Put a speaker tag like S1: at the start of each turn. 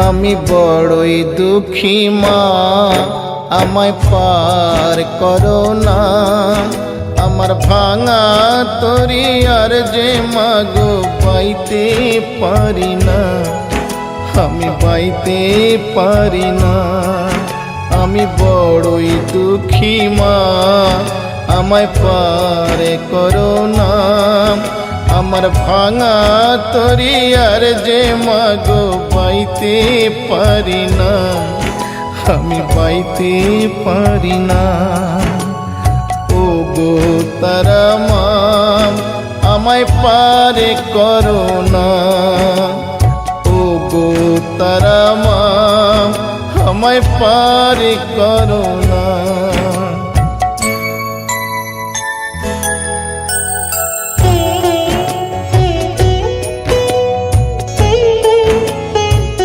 S1: আমি বড়ই দুঃখী মা, আমায় পার করো না। আমার ভাঙা তরি আর যে মাগো পাইতে পারি না, আমি পাইতে পারি না। আমি বড়ই দুঃখী মা, আমায় পার করো না। আমার ভাঙা তরি আর যে মাগো পাইতে পারি না, আমি পাইতে পারি না। ও গো তারা মা, আমায় পার করো না। ও গো তারা মা, আমায় পার করো